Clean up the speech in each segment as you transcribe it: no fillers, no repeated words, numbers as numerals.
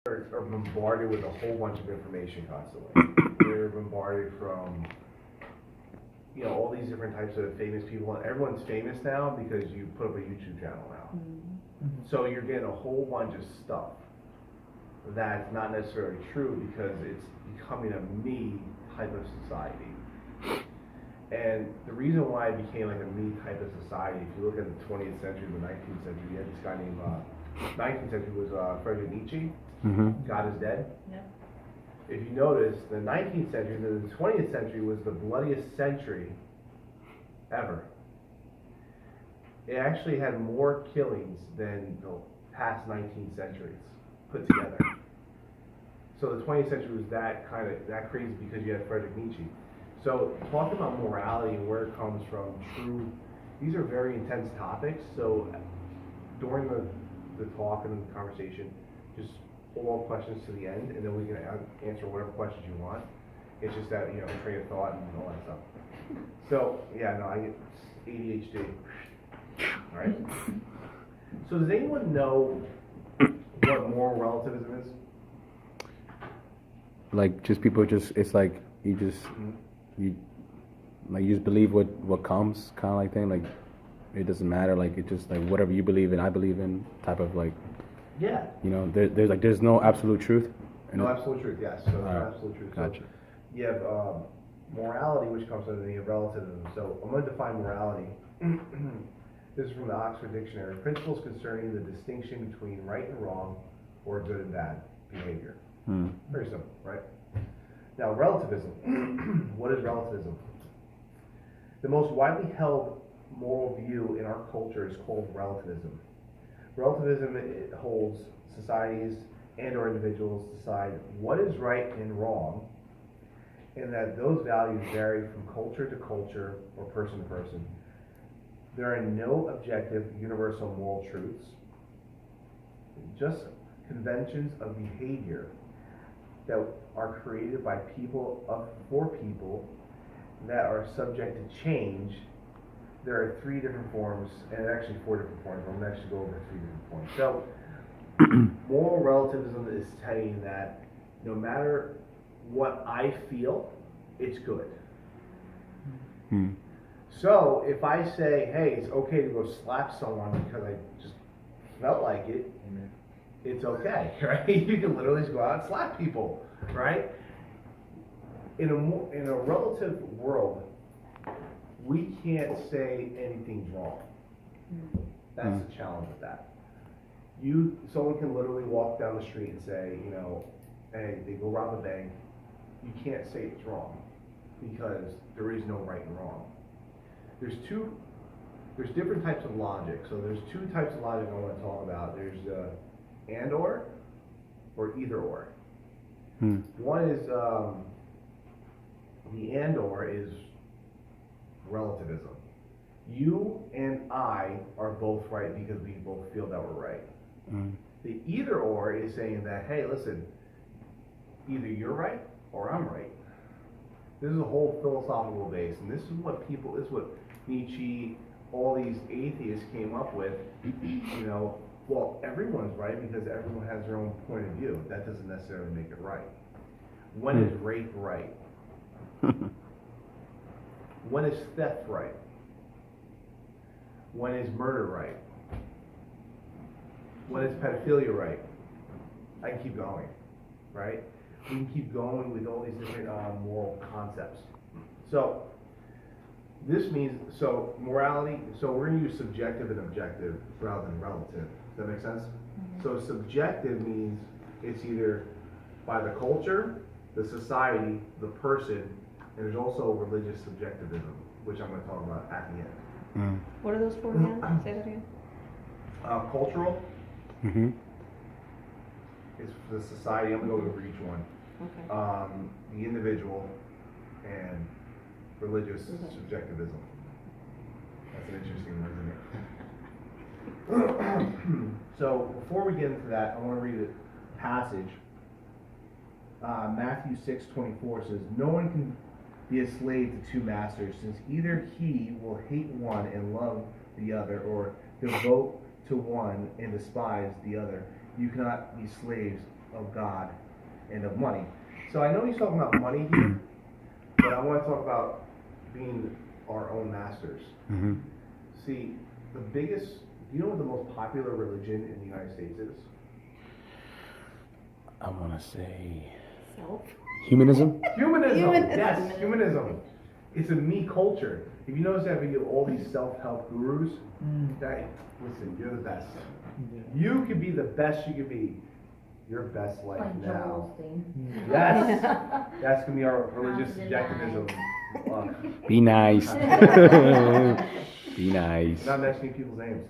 are bombarded with a whole bunch of information constantly. They're bombarded from, all these different types of famous people, and everyone's famous now because you put up a YouTube channel now. Mm-hmm. So you're getting a whole bunch of stuff that's not necessarily true because it's becoming a me type of society. And the reason why it became like a me type of society, if you look at the 20th century, the 19th century, you had this guy named, 19th century was Friedrich Nietzsche. God is dead. Yeah. If you notice, the 19th century, the 20th century was the bloodiest century ever. It actually had more killings than the past 19 centuries put together. So the 20th century was that crazy because you had Friedrich Nietzsche. So talking about morality and where it comes from, these are very intense topics. So during the talk and the conversation, just hold all questions to the end, and then we can answer whatever questions you want. It's just that, train of thought and all that stuff. So, yeah, no, I get ADHD. All right? So does anyone know what moral relativism is? Like, just people it's like, you just believe what comes, kind of like thing, like, it doesn't matter, like, it just, like, whatever you believe in, I believe in, type of, like, yeah. There's no absolute truth. No absolute truth, yes. So no absolute truth. Gotcha. So you have morality, which comes under the relativism. So I'm going to define morality. This is from the Oxford Dictionary. Principles concerning the distinction between right and wrong, or good and bad behavior. Very simple, right? Now, relativism. What is relativism? The most widely held moral view in our culture is called relativism. Relativism, it holds societies and or individuals decide what is right and wrong, and that those values vary from culture to culture or person to person. There are no objective universal moral truths, just conventions of behavior that are created by people for people that are subject to change. There are three different forms, and actually four different forms. I'm going to actually go over three different forms. So, moral relativism is saying that no matter what I feel, it's good. So, if I say, hey, it's okay to go slap someone because I just felt like it, it's okay, right? You can literally just go out and slap people, right? In a relative world, we can't say anything's wrong. That's the challenge with that. Someone can literally walk down the street and say, hey, they go rob a bank. You can't say it's wrong because there is no right and wrong. There's different types of logic. So there's two types of logic I want to talk about. There's and or either or. One is the and or is relativism. You and I are both right because we both feel that we're right. The either or is saying that, hey, listen, either you're right or I'm right. This is a whole philosophical base, and this is what Nietzsche, all these atheists came up with. Well, everyone's right because everyone has their own point of view. That doesn't necessarily make it right. When is rape right? When is theft right? When is murder right? When is pedophilia right? I can keep going, right? We can keep going with all these different moral concepts. So this means, morality, so we're going to use subjective and objective rather than relative. Does that make sense? So subjective means it's either by the culture, the society, the person, and there's also religious subjectivism, which I'm going to talk about at the end. What are those four again? Say that again. Cultural. It's the society. I'm going to go over each one. Okay. The individual and religious subjectivism. That's an interesting one, isn't it? So before we get into that, I want to read a passage. Matthew 6:24 says, "No one can be a slave to two masters, since either he will hate one and love the other, or devote to one and despise the other. You cannot be slaves of God and of money. So I know he's talking about money here, but I want to talk about being our own masters. Mm-hmm. See, the biggest, do you know what the most popular religion in the United States is? I want to say Self. humanism. Humanism. Humanism. Yes, humanism. It's a me culture. If you notice that video, all these self-help gurus, that, listen, you're the best. You can be the best you can be. Your best life Like now. Joel Osteen. Yes, that's gonna be our religious subjectivism. Be nice. Be nice. Not mentioning people's names.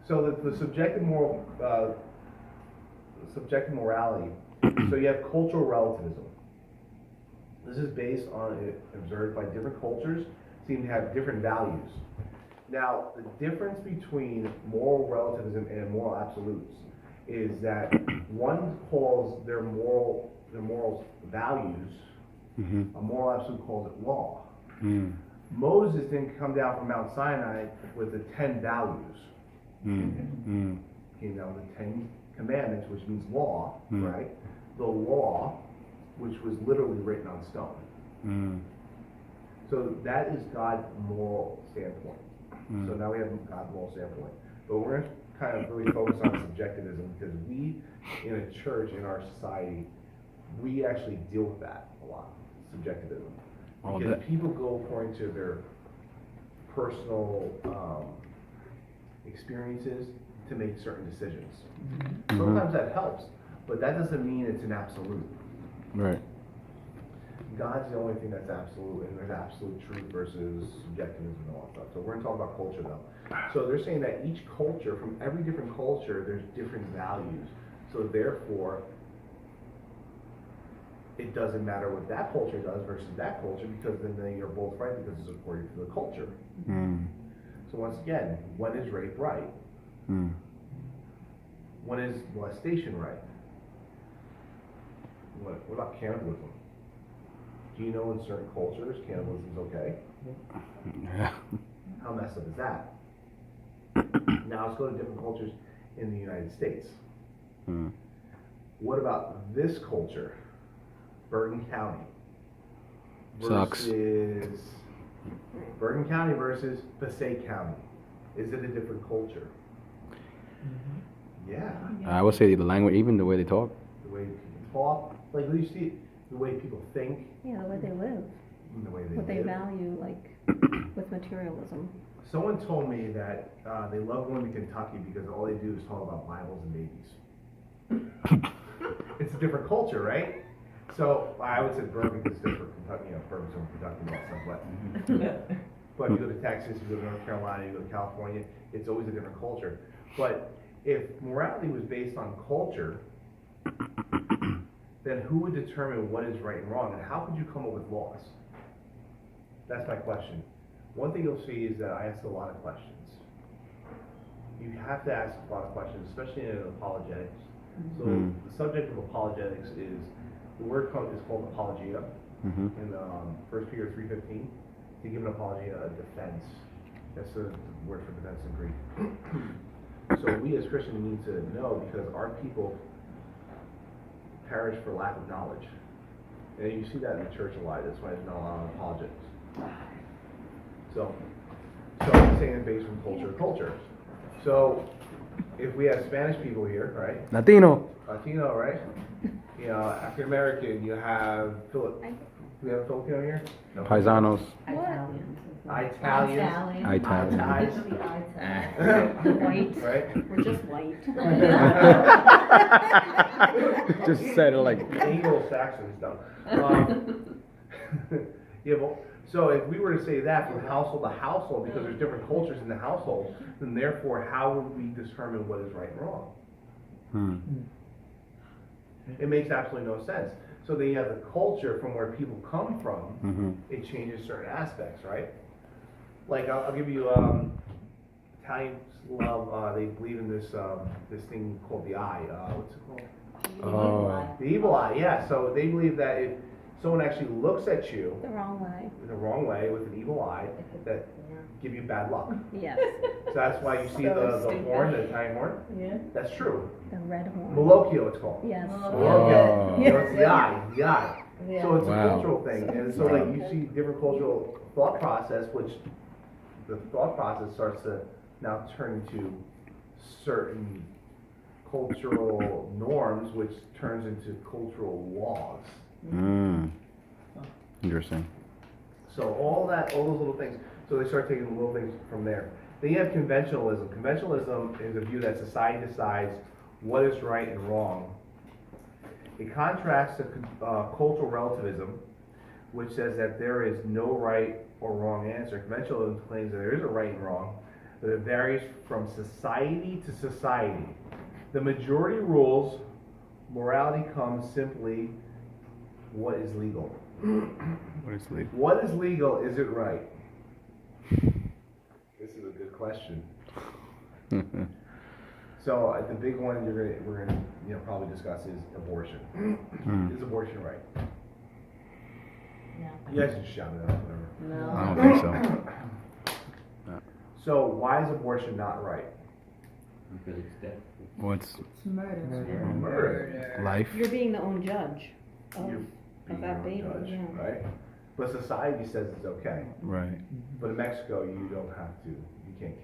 So the subjective morality. So you have cultural relativism. This is based on it observed by different cultures seem to have different values. Now, the difference between moral relativism and moral absolutes is that one calls their morals values, Mm-hmm. a moral absolute calls it law. Mm. Moses didn't come down from Mount Sinai with the 10 values, Mm. you know, the 10 commandments, which means law, Mm. right? The law, which was literally written on stone. Mm. So that is God's moral standpoint. Mm. So now we have God's moral standpoint. But we're going to kind of really focus on subjectivism because we, in a church, in our society, we actually deal with that a lot, subjectivism. Oh, Because that- people go according to their personal experiences to make certain decisions. Mm-hmm. Sometimes that helps, but that doesn't mean it's an absolute. Right. God's the only thing that's absolute, and there's absolute truth versus subjectivism and all that stuff. So we're gonna talk about culture though. So they're saying that each culture, from every different culture, there's different values. So therefore, it doesn't matter what that culture does versus that culture, because then they are both right because it's according to the culture. Mm. So once again, when is rape right? Mm. When is molestation right? What about cannibalism? Do you know in certain cultures cannibalism is okay? Yeah. How messed up is that? Now let's go to different cultures in the United States. Mm. What about this culture? Bergen County Sucks. versus Bergen County versus Passaic County. Is it a different culture? Yeah. I would say the language, even the way they talk. The way people talk, like you see the way people think, Yeah, the way they live, and the way they what they live. value, like with materialism. Someone told me that they love going to Kentucky because all they do is talk about Bibles and babies. It's a different culture, right? So I would say Bergen is different from Kentucky, you know, Bergen's from Kentucky and all that stuff, but if you go to Texas, you go to North Carolina, you go to California, it's always a different culture. But if morality was based on culture, then who would determine what is right and wrong, and how could you come up with laws? That's my question. One thing you'll see is that I ask a lot of questions. You have to ask a lot of questions, especially in apologetics. So Mm. the subject of apologetics is, the word is called apologia Mm-hmm. in 1 Peter 3:15. To give an apologia a defense. That's the word for defense in Greek. So we as Christians need to know, because our people perish for lack of knowledge. And you see that in the church a lot. That's why there's not a lot of apologetics. So I'm saying it based from culture to culture. So if we have Spanish people here, right? Latino. Latino, right? You know, African American, you have Philip. Do we have a Filipino here? No. Paisanos. Italians. Italians. Italians. White. Right? We're just white. Just said it like. Anglo-Saxon stuff. Yeah, well, so if we were to say that from household to household, because there's different cultures in the household, then therefore, how would we determine what is right and wrong? Hmm. It makes absolutely no sense. So then you have the culture from where people come from, Mm-hmm. it changes certain aspects, right? Like, I'll give you, Italians love, they believe in this, this thing called the eye, what's it called? Oh. The evil eye, yeah. So they believe that if someone actually looks at you The wrong way. in the wrong way with an evil eye that give you bad luck. Yes, So that's why you see the horn, the Italian horn. Yeah. That's true. the red horn. Malocchio, it's called. Yes. Malocchio. Oh. You know, it's the eye. Yeah. So it's a Wow. cultural thing, and so like you see different cultural thought process, which the thought process starts to now turn into certain cultural norms, which turns into cultural laws. Interesting. So all those little things, so they start taking the little things from there. Then you have conventionalism. Conventionalism is a view that society decides what is right and wrong. It contrasts to cultural relativism, which says that there is no right or wrong answer. Conventionalism claims that there is a right and wrong, but it varies from society to society. The majority rules, morality comes simply what is legal. What is legal? What is legal? Is it right? This is a good question. So the big one we're gonna probably discuss is abortion. Is abortion right? No. You guys just shout it out, whatever. No. I don't think so. So why is abortion not right? Because it's death. What's It's murder. Murder. life? You're being the own judge of, You're being that your own baby, judge, yeah. right? But society says it's okay. Right. But in Mexico, you don't have to. You can't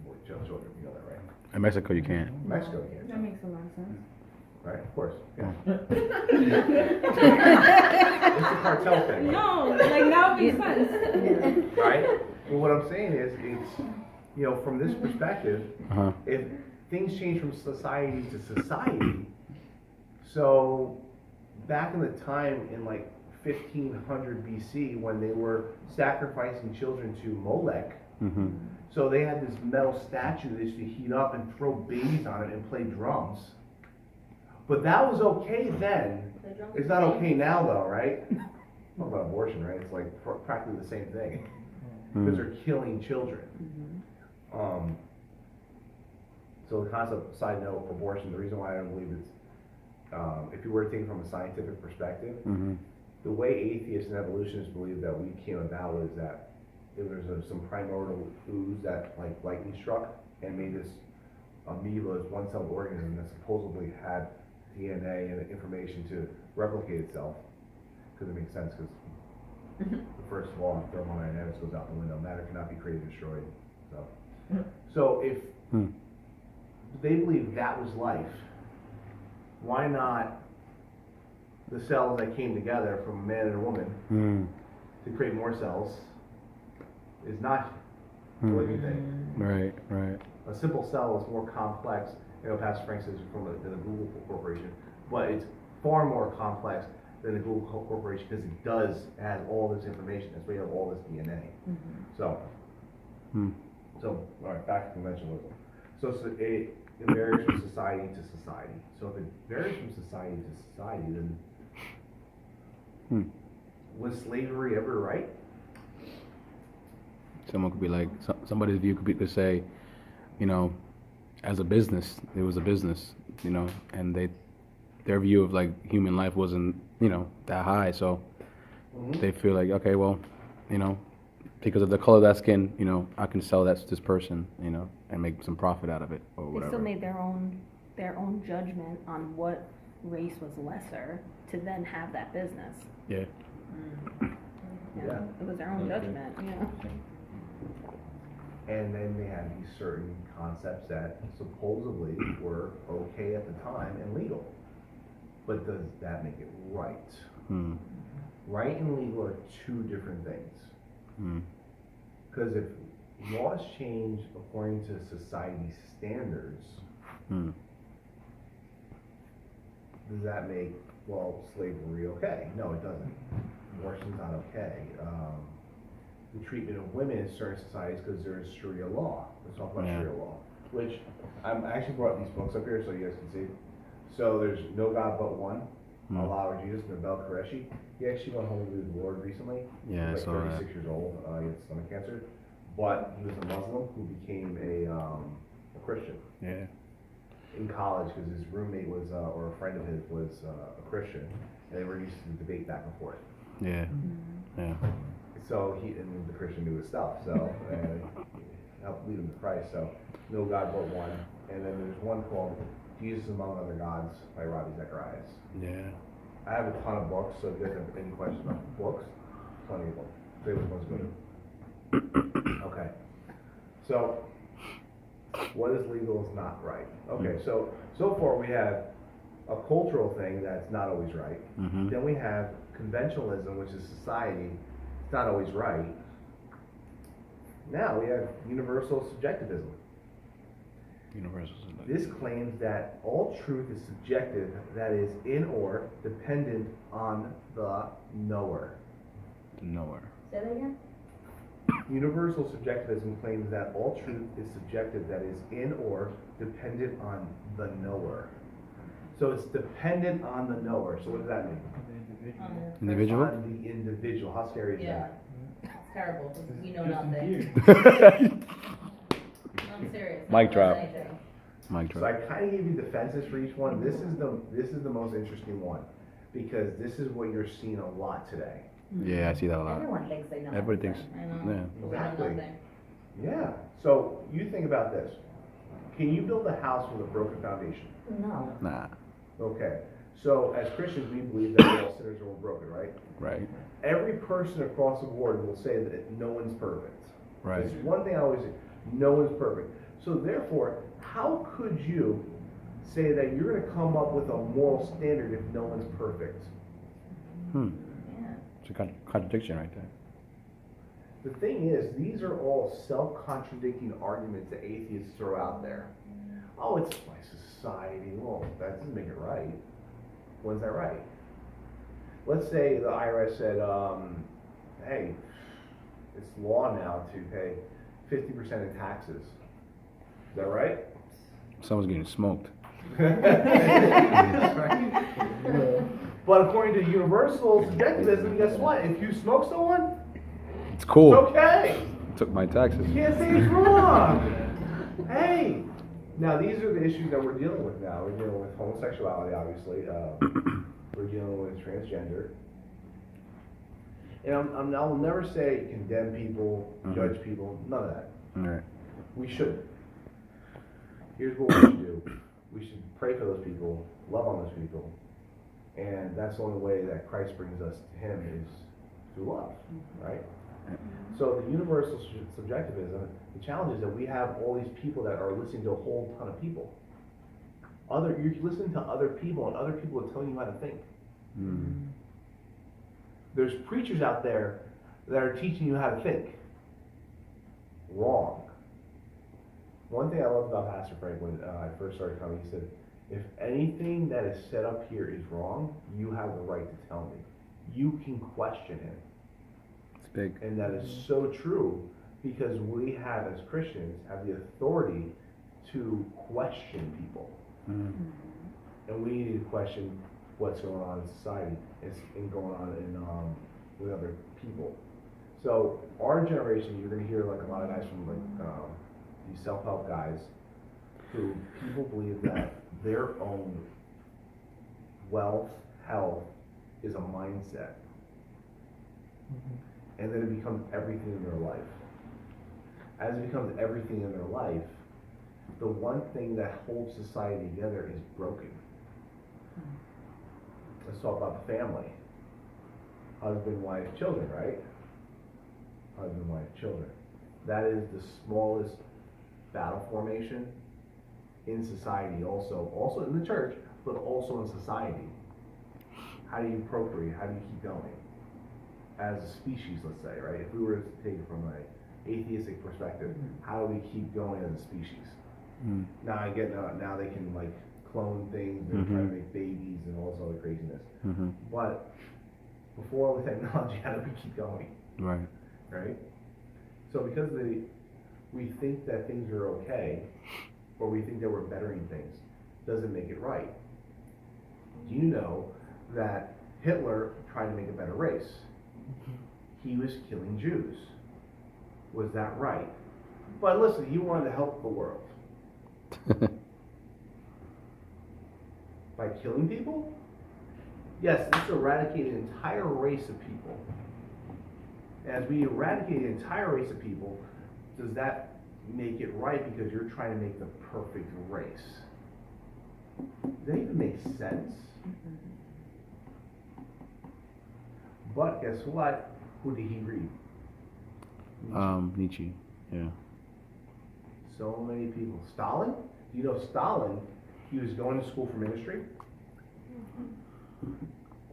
abort children. You know that, right? In Mexico, you can't. In Mexico, you That can't. makes a lot of sense. Right? Of course. Yeah. Oh. It's a cartel thing. No, like now it makes sense. Right? Well, what I'm saying is, it's, from this perspective, Uh-huh. if things change from society to society, so back in the time in like 1500 BC when they were sacrificing children to Molech, Mm-hmm. so they had this metal statue they used to heat up and throw babies on it and play drums. But that was okay then. It's not okay now though, right? Talk about abortion, right? It's like practically the same thing. Because they're killing children. So the concept, side note, of abortion, the reason why I don't believe it's, if you were to take it from a scientific perspective, Mm-hmm. the way atheists and evolutionists believe that we came about is that there was some primordial ooze that like lightning struck and made this amoeba, this one-celled organism that supposedly had DNA and information to replicate itself. Because it makes sense, because the first law of thermodynamics goes out the window. Matter cannot be created or destroyed. So if they believe that was life, why not the cells that came together from a man and a woman to create more cells is not a living thing. Right, right. A simple cell is more complex. Pastor Frank says from the Google Corporation, but it's far more complex than the Google Corporation because it has all this information. That's why you have all this DNA. So, all right, back to conventionalism. So it varies from society to society. So if it varies from society to society, then was slavery ever right? Someone could be like, somebody's view could say, as a business, it was a business, and their view of like human life wasn't, that high. So they feel like, okay, well, because of the color of that skin, I can sell that to this person, and make some profit out of it or They whatever. still made their own judgment on what race was lesser to then have that business. Yeah. Yeah. It was their own judgment, And then they had these certain concepts that supposedly were okay at the time and legal. But does that make it right? Right and legal are two different things. Because if laws change according to society's standards, does that make, slavery okay? No, it doesn't. Abortion's not okay. The treatment of women in certain societies because there is Sharia law. Let's talk about Sharia law. Which, I actually brought these books up here so you guys can see. So there's No God But One, Allah or Jesus, Nabeel Qureshi. He actually went home with the Lord recently. Yeah, He I was saw like that. 36 years old. He had stomach cancer. But he was a Muslim who became a Christian. Yeah. in college because his roommate was, or a friend of his was a Christian, and they were used to debate back and forth. Yeah. Yeah. So and the Christian knew his stuff, so helped lead him to Christ. So No God But One, and then there's one called Jesus Among Other Gods by Ravi Zacharias. Yeah. I have a ton of books, so if you guys have any questions about books, plenty of them. Say which one's good. Okay. So, what is legal is not right. Okay, so far we have a cultural thing that's not always right. Mm-hmm. Then we have conventionalism, which is society, it's not always right. Now we have universal subjectivism. Universal. This claims that all truth is subjective, that is, in or dependent on the knower. Nowhere. Say that again? Universal subjectivism claims that all truth is subjective, that is, in or dependent on the knower. So it's dependent on the knower. So what does that mean? Individual? On the individual. How scary is Yeah. that? It's terrible, 'cause we know nothing. I'm serious. Mic I don't drop. know anything. Mic So I drop. kind of gave you defenses for each one. This is the most interesting one because this is what you're seeing a lot today. Yeah, I see that a lot. Everyone thinks they know. Everybody thinks. everything. I know. Yeah. But we know Exactly. nothing. Yeah. So you think about this. Can you build a house with a broken foundation? No. Nah. Okay. So as Christians, we believe that all sinners are all broken, right? Right. Every person across the board will say that no one's perfect. Right. It's one thing I always say, no one's perfect. So therefore, how could you say that you're going to come up with a moral standard if no one's perfect? Hmm. Yeah. It's a contradiction right there. The thing is, these are all self-contradicting arguments that atheists throw out there. Oh, it's my society. Well, that doesn't make it right. When's that right? Let's say the IRS said, hey, it's law now to pay 50% in taxes. Is that right? Someone's getting smoked. But according to universal subjectivism, guess what? If you smoke someone, It's cool. it's okay. Took my taxes. You can't say it's wrong. Hey. Now, these are the issues that we're dealing with now. We're dealing with homosexuality, obviously. We're dealing with transgender. And I'll never say condemn people, judge people, none of that. All right. We shouldn't. Here's what we should do. We should pray for those people, love on those people, and that's the only way that Christ brings us to Him is through love, right? So the universal subjectivism, the challenge is that we have all these people that are listening to a whole ton of people. You're listening to other people, and other people are telling you how to think. Mm. There's preachers out there that are teaching you how to think. Wrong. One thing I loved about Pastor Frank when I first started coming, he said, if anything that is set up here is wrong, you have the right to tell me. You can question him. It's big. And that is so true because we have, as Christians, have the authority to question people. Mm. And we need to question what's going on in society and going on with other people. So our generation, you're going to hear like a lot of guys from like these self-help guys who people believe that their own wealth, health is a mindset. And then it becomes everything in their life. As it becomes everything in their life, the one thing that holds society together is broken. Let's talk about the family. Husband, wife, children, right? Husband, wife, children. That is the smallest battle formation in society also in the church, but also in society. How do you procreate? How do you keep going? As a species, let's say, right? If we were to take it from an atheistic perspective, how do we keep going as a species? Mm. Now I get now they can like clone things and try to make babies and all this other craziness. Mm-hmm. But before all the technology, how do we keep going? Right. Right? So because we think that things are okay, or we think that we're bettering things, doesn't make it right. Do you know that Hitler tried to make a better race? He was killing Jews. Was that right? But listen, he wanted to help the world. by killing people? Yes, let's eradicate an entire race of people. As we eradicate an entire race of people, does that make it right because you're trying to make the perfect race? Does that even make sense? But guess what? Who did he read? Nietzsche, yeah. So many people. Stalin? You know Stalin, he was going to school for ministry?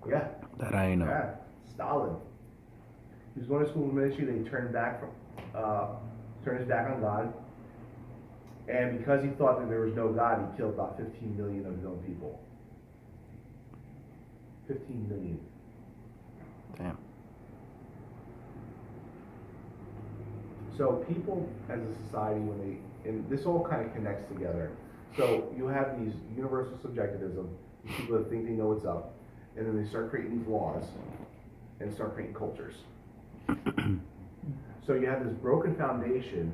Yeah. That I know. Yeah. Stalin. He was going to school for ministry, then he turned his back on God. And because he thought that there was no God, he killed about 15 million of his own people. 15 million. Damn. So people as a society, and this all kind of connects together. So you have these universal subjectivism, these people that think they know what's up, and then they start creating these laws and start creating cultures. So you have this broken foundation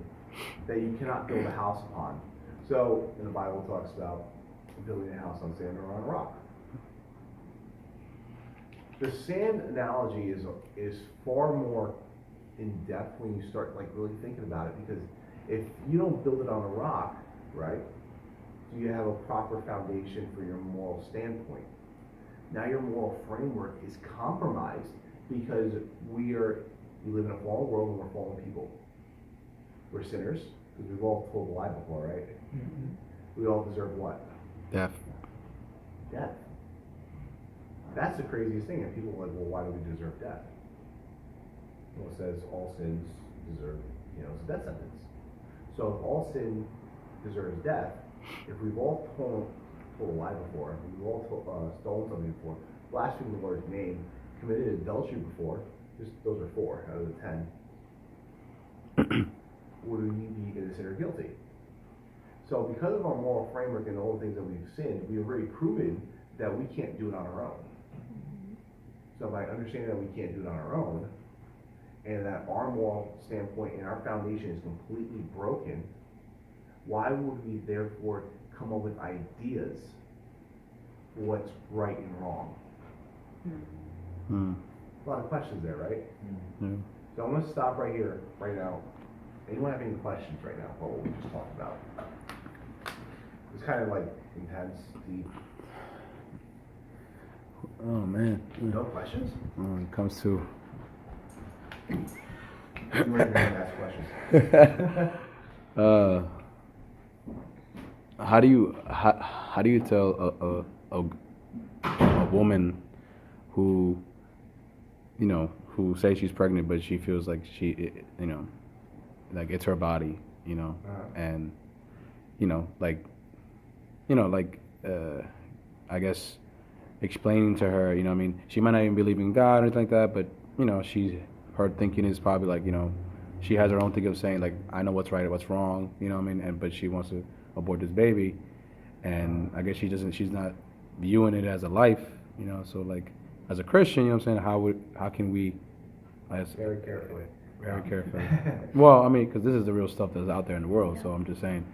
that you cannot build a house upon. So in the Bible it talks about building a house on sand or on rock. The sand analogy is far more in depth when you start like really thinking about it, because if you don't build it on a rock, right, do you have a proper foundation for your moral standpoint? Now your moral framework is compromised because we live in a fallen world and we're fallen people. We're sinners, because we've all told the lie before, right? We all deserve what? Death. Death. That's the craziest thing, and people are like, well, why do we deserve death? Well, it says all sins deserve, it's a death sentence. So if all sin deserves death, if we've all told a lie before, if we've all stolen something before, blasphemed the Lord's name, committed adultery before, those are 4 out of the 10, would we be innocent or guilty? So because of our moral framework and all the things that we've sinned, we've already proven that we can't do it on our own. So by understanding that we can't do it on our own, and that our moral standpoint and our foundation is completely broken, why would we therefore come up with ideas for what's right and wrong? A lot of questions there, right? Yeah. So I'm going to stop right here, right now. Anyone have any questions right now about what we just talked about? It's kind of like intense, deep. Oh man. No questions? When it comes to You weren't going to ask questions. how do you tell a woman who who says she's pregnant but she feels like like it's her body, and I guess explaining to her, she might not even believe in God or anything like that, but her thinking is probably like, she has her own thing of saying like, I know what's right and what's wrong, but she wants to abort this baby, and I guess she's not viewing it as a life, so like as a Christian, how can we, Very carefully. very carefully. Well, because this is the real stuff that's out there in the world, so I'm just saying.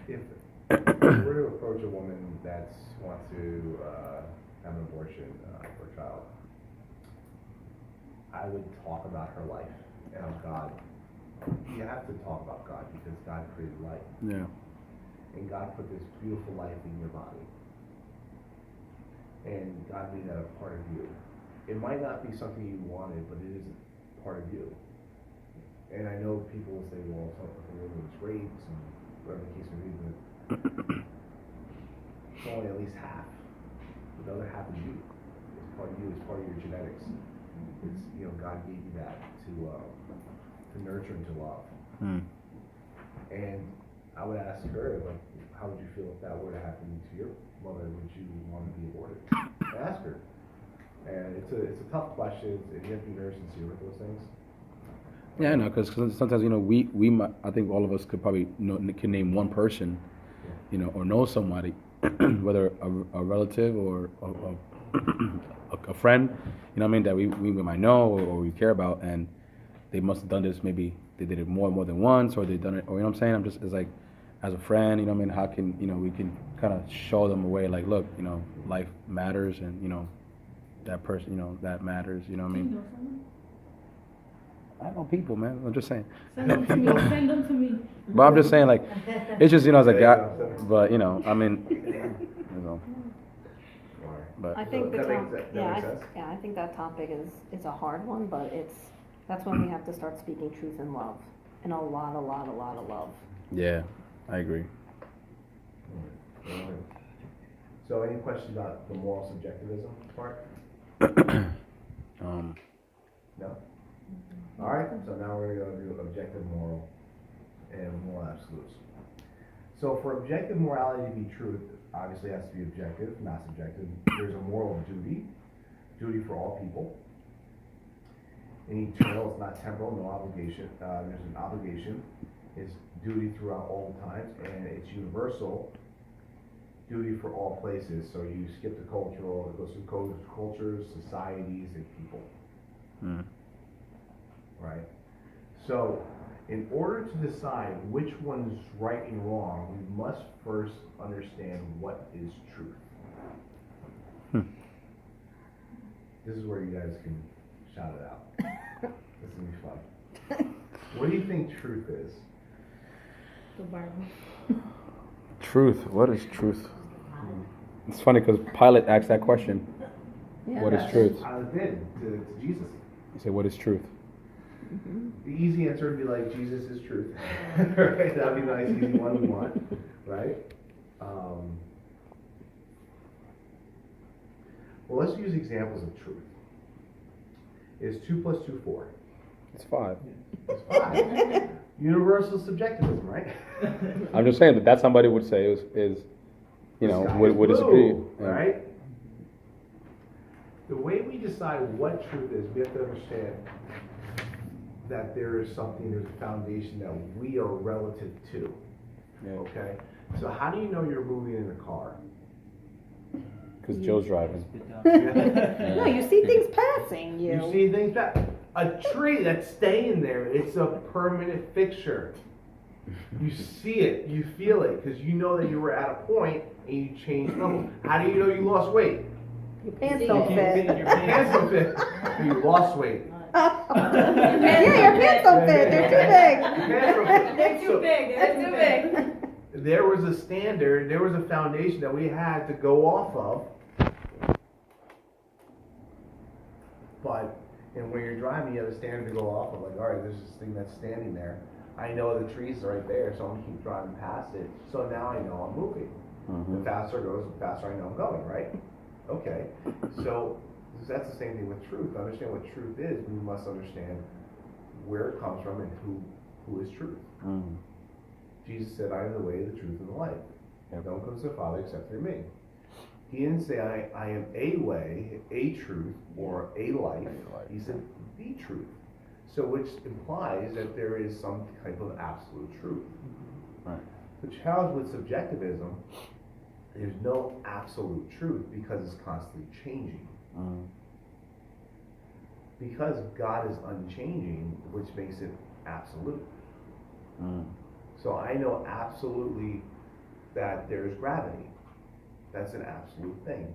If you were to approach a woman that wants to have an abortion for a child, I would talk about her life and of God. You have to talk about God because God created life. Yeah. And God put this beautiful life in your body. And God made that a part of you. It might not be something you wanted, but it is a part of you. And I know people will say, well, something was raped, and whatever the case may be, but it's only at least half. But the other half is you. It's part of you. It's part of your genetics. It's, God gave you that to nurture and to love. And I would ask her, like, how would you feel if that were to happen to your mother? Would you want to be aborted? Ask her. And it's a tough question, and you have to be very sincere with those things. Yeah, I know, because sometimes we might, I think all of us could probably can name one person, or know somebody, whether a relative or a friend, that we might know or we care about, and they must have done this. Maybe they did it more than once, or they've done it, or I'm saying. It's like as a friend, you know what I mean? How can, you know, we can kind of show them a way, like, look, you know, life matters, and, you know, that person, you know, that matters, you know what I mean? I know people, man. I'm just saying. Send them to me. Send them to me. But I'm just saying, like, it's just, you know, as a There you guy, go. but, you know, I mean, you know, but. I think the That top, makes- that yeah, makes I, sense. yeah, I think that topic is a hard one, but that's when we have to start speaking truth and love, and a lot of love. Yeah, I agree. Alright. So any questions about the moral subjectivism part? No? Alright, so now we're gonna go do objective moral and moral absolutes. So for objective morality to be true, obviously it has to be objective, not subjective. There's a moral duty for all people. And eternal, it's not temporal, no obligation. There's an obligation, it's duty throughout all times, and it's universal, duty for all places. So you skip the cultural, it goes through cultures, societies, and people. Mm. Right? So, in order to decide which one's right and wrong, we must first understand what is truth. This is where you guys can shout it out. This is gonna be fun. What do you think truth is? The Bible. Truth. What is truth? It's funny because Pilate asked that question. Yeah. What is truth? I did to Jesus. He said, what is truth? The easy answer would be like, Jesus is truth. Right? That'd be the nice, easy one we want, right? Well, let's use examples of truth. Is 2 + 2 4? It's 5. It's 5. Universal subjectivism, right? I'm just saying that somebody would say is you know, The sky would is disagree. blue, Yeah. right? The way we decide what truth is, we have to understand that there is something, there's a foundation that we are relative to. Yeah. Okay? So how do you know you're moving in a car? Because Joe's driving. No, you see things passing you. You see things that a tree that's staying there, it's a permanent fixture. You see it, you feel it, because you know that you were at a point and you changed level. How do you know you lost weight? Your pants See, don't you fit. Your pants don't fit. You lost weight. Yeah, your pants don't fit. They're too big. Your pants don't fit. They're too So, big, they're too big. there was a standard, there was a foundation that we had to go off of. But, and when you're driving, you have a standard to go off of, like, all right, there's this thing that's standing there. I know the tree's right there, so I'm gonna keep driving past it. So now I know I'm moving. The faster it goes, the faster I know I'm going, right? Okay. So that's the same thing with truth. To understand what truth is, we must understand where it comes from and who is truth. Mm. Jesus said, I am the way, the truth, and the life. Yep. No one comes to the Father except through me. He didn't say, I am a way, a truth, or a life. He said, the truth. So which implies that there is some type of absolute truth. Right. The challenge with subjectivism, there's no absolute truth because it's constantly changing. Mm. Because God is unchanging, which makes it absolute. Mm. So I know absolutely that there's gravity. That's an absolute thing.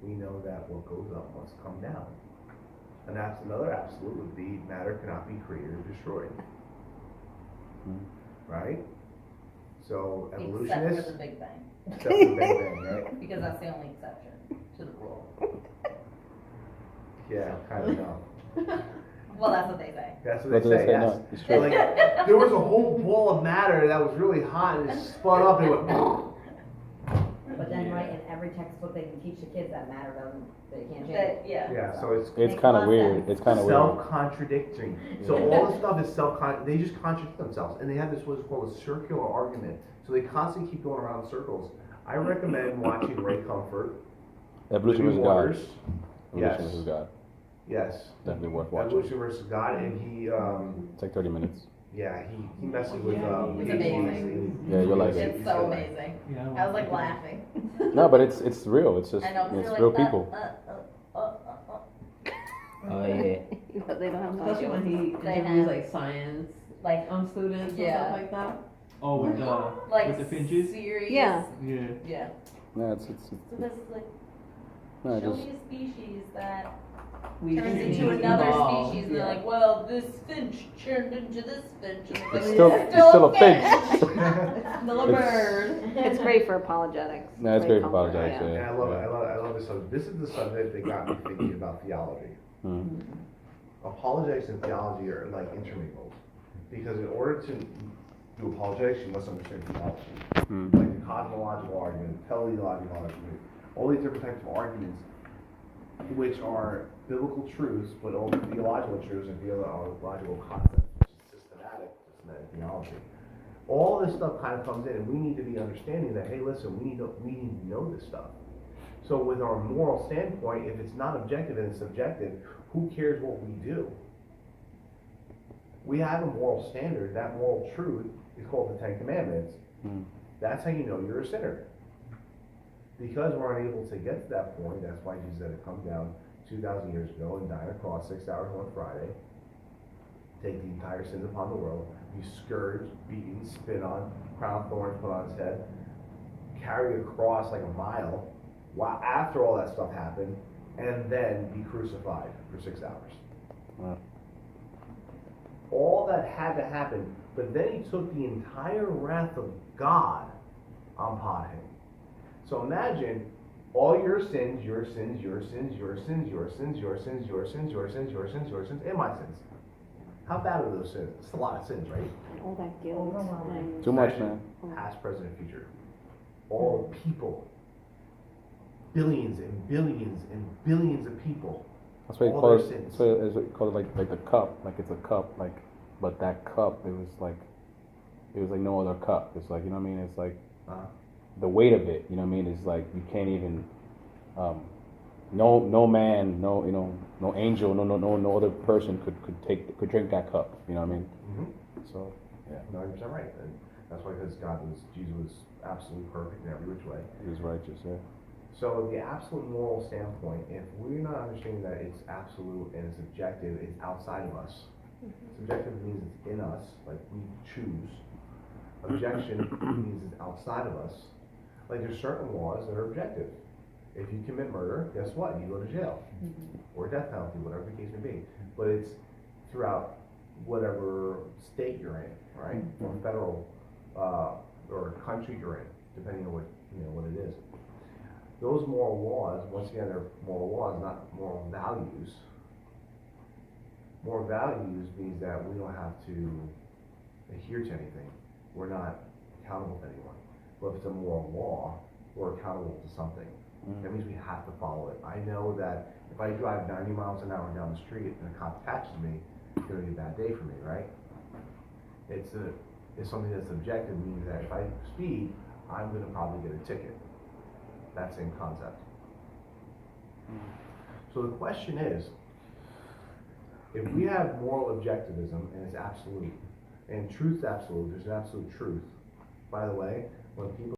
We know that what goes up must come down. Another absolute would be matter cannot be created or destroyed. Mm. Right? So Except evolutionists, for the Big Bang, except for the Big Bang, right? because that's the only exception to the rule. Yeah, kind of no. Well, that's what they say. That's what What they do they say, say? yes. No, it's true. Like, there was a whole ball of matter that was really hot and it spun up and it went. But then, right, in every textbook, they can teach the kids that matter doesn't, that you can't change That, it. yeah. Yeah, so it's It's Makes kind a of lot of weird. sense. It's kind of weird. self-contradicting. So all this stuff is they just contradict themselves, and they have this what's called a circular argument. So they constantly keep going around in circles. I recommend watching Ray Comfort, Evolution Living versus God. Waters. Evolution Yes. versus God. Yes, Definitely worth watching. Evolution versus God, and he, It's like 30 minutes. yeah, he messes with It's atheists. amazing. Yeah, you'll like It's so amazing. I was like laughing. No, but it's real. It's just I know, 'cause it's they're real like, people. Oh, yeah. But they don't have Especially when he They interviews have- like science Like, students and Yeah. stuff like that. Oh, Like with the finches? serious. Yeah. Yeah. Yeah. No, it's So this is like, no, show just me a species that We turns just into need another evolve, species, and they're yeah. like, well, this finch turned into this finch, and it's like, still a finch. Still a bird. It's great for apologetics. No, it's great for comfort, apologetics, yeah. And I love it, I love this subject. This is the subject that got me thinking about theology. Mm. Apologetics and theology are like intermingled. Because in order to do apologetics, you must understand theology. Mm. Like the cosmological argument, teleological argument, all these different types of arguments, which are biblical truths, but also theological truths and theological concepts, which is systematic theology. All this stuff kind of comes in, and we need to be understanding that, hey, listen, we need to know this stuff. So with our moral standpoint, if it's not objective and it's subjective, who cares what we do? We have a moral standard. That moral truth is called the Ten Commandments. Mm. That's how you know you're a sinner. Because we're unable to get to that point, that's why Jesus had to come down 2,000 years ago and die on a cross 6 hours on Friday, take the entire sins upon the world, be scourged, beaten, spit on, crown of thorns put on his head, carry a cross like a mile, while after all that stuff happened, and then be crucified for 6 hours. Wow. All that had to happen, but then he took the entire wrath of God upon him. So imagine all your sins, your sins, your sins, your sins, your sins, your sins, your sins, your sins, your sins, your sins, and my sins. How bad are those sins? It's a lot of sins, right? All that guilt. Overwhelming. and- Too much, Imagine man. Past, present, and future. All people. Billions and billions and billions of people. That's why you all call their it. sins. That's why it's called like the cup. Like it's a cup. Like, but that cup, it was like no other cup. It's like, you know what I mean? It's like the weight of it. You know what I mean? It's like you can't even. No man, no angel, no other person could drink that cup. You know what I mean? Mm-hmm. So yeah, 90% right. And that's why, because Jesus was absolutely perfect in every which way. he was righteous. Yeah. So the absolute moral standpoint, if we're not understanding that it's absolute and it's objective, it's outside of us. Subjective means it's in us, like we choose. Objection means it's outside of us. Like there's certain laws that are objective. If you commit murder, guess what? You go to jail. Or death penalty, whatever the case may be. But it's throughout whatever state you're in, right? Or federal, or country you're in, depending on what it is. Those moral laws, once again, they're moral laws, not moral values. Moral values means that we don't have to adhere to anything. We're not accountable to anyone. But if it's a moral law, we're accountable to something. That means we have to follow it. I know that if I drive 90 miles an hour down the street and a cop catches me, it's going to be a bad day for me, right? It's something that's subjective, meaning that if I speed, I'm going to probably get a ticket. That same concept. So the question is, if we have moral objectivism and it's absolute, and truth's absolute, there's an absolute truth. By the way, when people